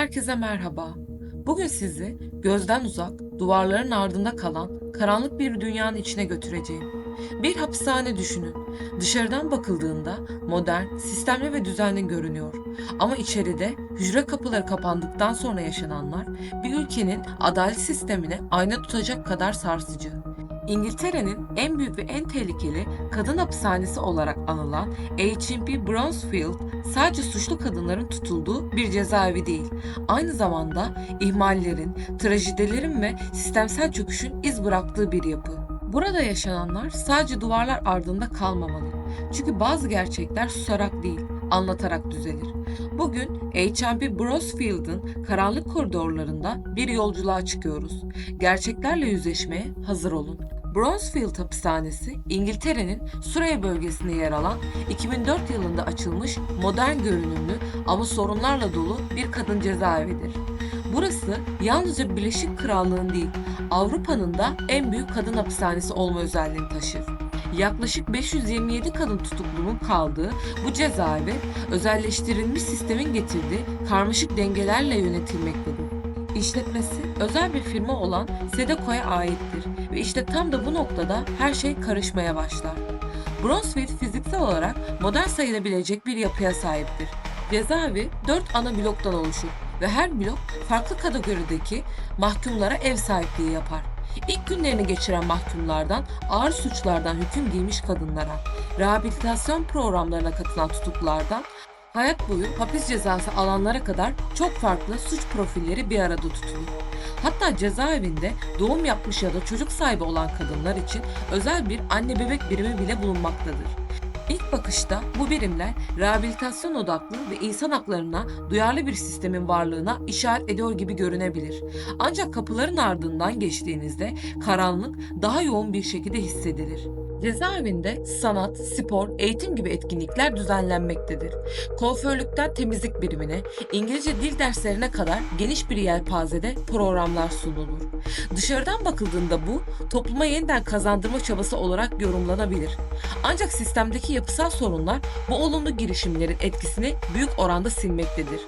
Herkese merhaba. Bugün sizi gözden uzak, duvarların ardında kalan karanlık bir dünyanın içine götüreceğim. Bir hapishane düşünün. Dışarıdan bakıldığında modern, sistemli ve düzenli görünüyor. Ama içeride hücre kapıları kapandıktan sonra yaşananlar bir ülkenin adalet sistemine ayna tutacak kadar sarsıcı. İngiltere'nin en büyük ve en tehlikeli kadın hapishanesi olarak anılan H&P Brownsfield sadece suçlu kadınların tutulduğu bir cezaevi değil, aynı zamanda ihmallerin, trajedilerin ve sistemsel çöküşün iz bıraktığı bir yapı. Burada yaşananlar sadece duvarlar ardında kalmamalı. Çünkü bazı gerçekler susarak değil, anlatarak düzelir. Bugün H&P Brownsfield'ın karanlık koridorlarında bir yolculuğa çıkıyoruz. Gerçeklerle yüzleşmeye hazır olun. Brownsfield Hapishanesi, İngiltere'nin Surrey bölgesinde yer alan 2004 yılında açılmış modern görünümlü ama sorunlarla dolu bir kadın cezaevidir. Burası yalnızca Birleşik Krallığın değil, Avrupa'nın da en büyük kadın hapishanesi olma özelliğini taşır. Yaklaşık 527 kadın tutuklunun kaldığı bu cezaevi özelleştirilmiş sistemin getirdiği karmaşık dengelerle yönetilmektedir. İşletmesi özel bir firma olan Sedeco'ya aittir ve işte tam da bu noktada her şey karışmaya başlar. Brownsfield fiziksel olarak modern sayılabilecek bir yapıya sahiptir. Cezaevi 4 ana bloktan oluşur ve her blok farklı kategorideki mahkumlara ev sahipliği yapar. İlk günlerini geçiren mahkumlardan ağır suçlardan hüküm giymiş kadınlara, rehabilitasyon programlarına katılan tutuklulardan hayat boyu hapis cezası alanlara kadar çok farklı suç profilleri bir arada tutulur. Hatta cezaevinde doğum yapmış ya da çocuk sahibi olan kadınlar için özel bir anne bebek birimi bile bulunmaktadır. İlk bakışta bu birimler rehabilitasyon odaklı ve insan haklarına duyarlı bir sistemin varlığına işaret ediyor gibi görünebilir. Ancak kapıların ardından geçtiğinizde karanlık daha yoğun bir şekilde hissedilir. Cezaevinde sanat, spor, eğitim gibi etkinlikler düzenlenmektedir. Kuaförlükten temizlik birimine, İngilizce dil derslerine kadar geniş bir yelpazede programlar sunulur. Dışarıdan bakıldığında bu, topluma yeniden kazandırma çabası olarak yorumlanabilir. Ancak sistemdeki yapısal sorunlar bu olumlu girişimlerin etkisini büyük oranda silmektedir.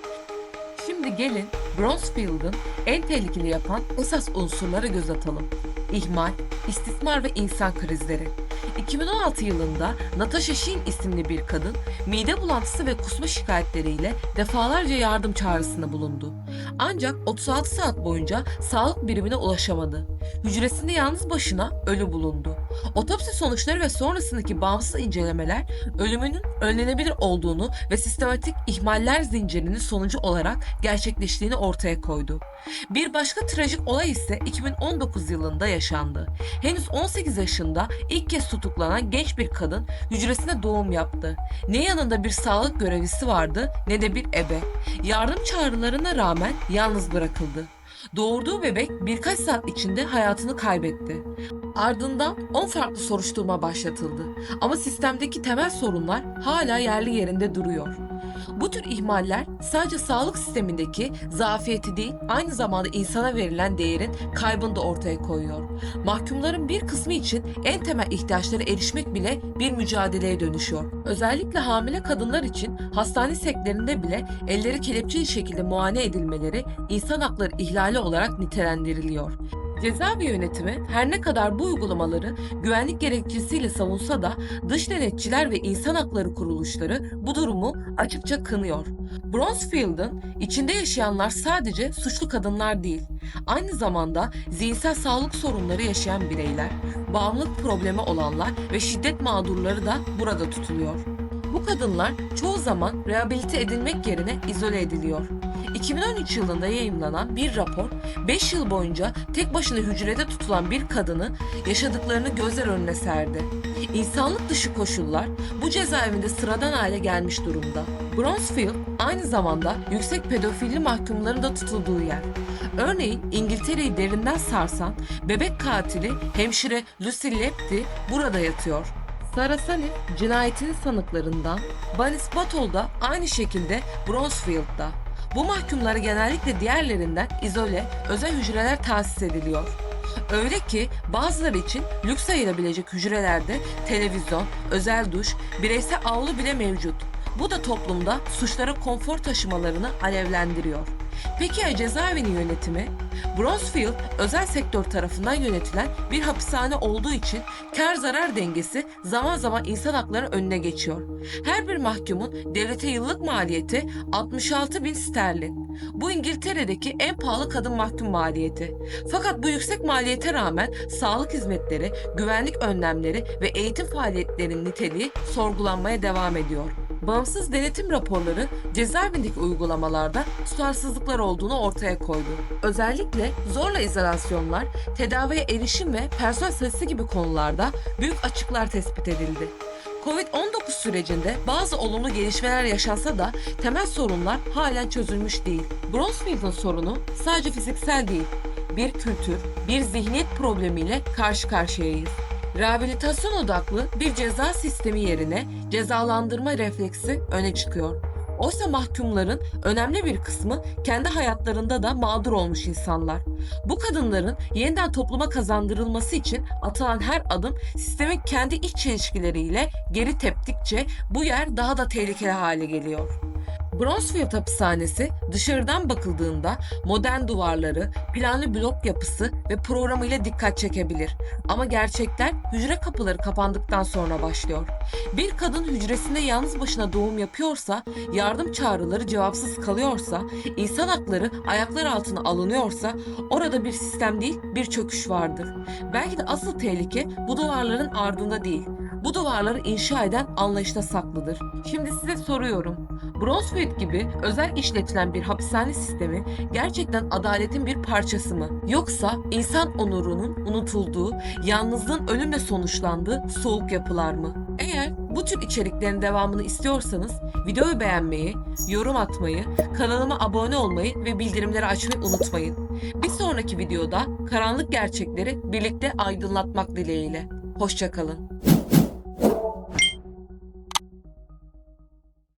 Şimdi gelin Brownsfield'ın en tehlikeli yapan esas unsurları göz atalım. İhmal, istismar ve insan krizleri. 2016 yılında Natasha Sheen isimli bir kadın mide bulantısı ve kusma şikayetleriyle defalarca yardım çağrısında bulundu. Ancak 36 saat boyunca sağlık birimine ulaşamadı. Hücresinde yalnız başına ölü bulundu. Otopsi sonuçları ve sonrasındaki bağımsız incelemeler ölümünün önlenebilir olduğunu ve sistematik ihmaller zincirinin sonucu olarak gerçekleştiğini ortaya koydu. Bir başka trajik olay ise 2019 yılında yaşandı. Henüz 18 yaşında ilk kez tutuklanan genç bir kadın hücresine doğum yaptı. Ne yanında bir sağlık görevlisi vardı ne de bir ebe. Yardım çağrılarına rağmen yalnız bırakıldı. Doğurduğu bebek birkaç saat içinde hayatını kaybetti. Ardından 10 farklı soruşturma başlatıldı. Ama sistemdeki temel sorunlar hala yerli yerinde duruyor. Bu tür ihmaller sadece sağlık sistemindeki zafiyeti değil, aynı zamanda insana verilen değerin kaybını da ortaya koyuyor. Mahkumların bir kısmı için en temel ihtiyaçlara erişmek bile bir mücadeleye dönüşüyor. Özellikle hamile kadınlar için hastane seklerinde bile elleri kelepçeli şekilde muayene edilmeleri insan hakları ihlali olarak nitelendiriliyor. Cezaevi yönetimi her ne kadar bu uygulamaları güvenlik gerekçesiyle savunsa da dış denetçiler ve insan hakları kuruluşları bu durumu açıkça kınıyor. Brownsfield'ın içinde yaşayanlar sadece suçlu kadınlar değil, aynı zamanda zihinsel sağlık sorunları yaşayan bireyler, bağımlılık problemi olanlar ve şiddet mağdurları da burada tutuluyor. Bu kadınlar çoğu zaman rehabilite edilmek yerine izole ediliyor. 2013 yılında yayımlanan bir rapor, 5 yıl boyunca tek başına hücrede tutulan bir kadını yaşadıklarını gözler önüne serdi. İnsanlık dışı koşullar bu cezaevinde sıradan hale gelmiş durumda. Brownsfield aynı zamanda yüksek pedofili mahkumların da tutulduğu yer. Örneğin İngiltere'yi derinden sarsan bebek katili hemşire Lucy Lepti burada yatıyor. Sarah Sanif cinayetinin sanıklarından, Bunny Spatol da aynı şekilde Brownsfield'da. Bu mahkumlara genellikle diğerlerinden izole, özel hücreler tahsis ediliyor. Öyle ki bazıları için lüks sayılabilecek hücrelerde televizyon, özel duş, bireysel avlu bile mevcut. Bu da toplumda suçlara konfor taşımalarını alevlendiriyor. Peki ya cezaevinin yönetimi? Bronzefield özel sektör tarafından yönetilen bir hapishane olduğu için kar zarar dengesi zaman zaman insan haklarının önüne geçiyor. Her bir mahkumun devlete yıllık maliyeti 66 bin sterlin. Bu İngiltere'deki en pahalı kadın mahkum maliyeti. Fakat bu yüksek maliyete rağmen sağlık hizmetleri, güvenlik önlemleri ve eğitim faaliyetlerinin niteliği sorgulanmaya devam ediyor. Bağımsız denetim raporları cezaevindeki uygulamalarda tutarsızlıklar olduğunu ortaya koydu. Özellikle zorla izolasyonlar, tedaviye erişim ve personel sayısı gibi konularda büyük açıklar tespit edildi. Covid-19 sürecinde bazı olumlu gelişmeler yaşansa da temel sorunlar halen çözülmüş değil. Bronzefield'ın sorunu sadece fiziksel değil, bir kültür, bir zihniyet problemiyle karşı karşıyayız. Rehabilitasyon odaklı bir ceza sistemi yerine cezalandırma refleksi öne çıkıyor. Oysa mahkumların önemli bir kısmı kendi hayatlarında da mağdur olmuş insanlar. Bu kadınların yeniden topluma kazandırılması için atılan her adım sistemin kendi iç çelişkileriyle geri teptikçe bu yer daha da tehlikeli hale geliyor. Bronzefield hapishanesi dışarıdan bakıldığında modern duvarları, planlı blok yapısı ve programıyla dikkat çekebilir. Ama gerçekler hücre kapıları kapandıktan sonra başlıyor. Bir kadın hücresinde yalnız başına doğum yapıyorsa, yardım çağrıları cevapsız kalıyorsa, insan hakları ayaklar altına alınıyorsa orada bir sistem değil bir çöküş vardır. Belki de asıl tehlike bu duvarların ardında değil. Bu duvarları inşa eden anlayışta saklıdır. Şimdi size soruyorum. Bronzefield gibi özel işletilen bir hapishane sistemi gerçekten adaletin bir parçası mı? Yoksa insan onurunun unutulduğu, yalnızlığın ölümle sonuçlandığı soğuk yapılar mı? Eğer bu tür içeriklerin devamını istiyorsanız videoyu beğenmeyi, yorum atmayı, kanalıma abone olmayı ve bildirimleri açmayı unutmayın. Bir sonraki videoda karanlık gerçekleri birlikte aydınlatmak dileğiyle. Hoşça kalın.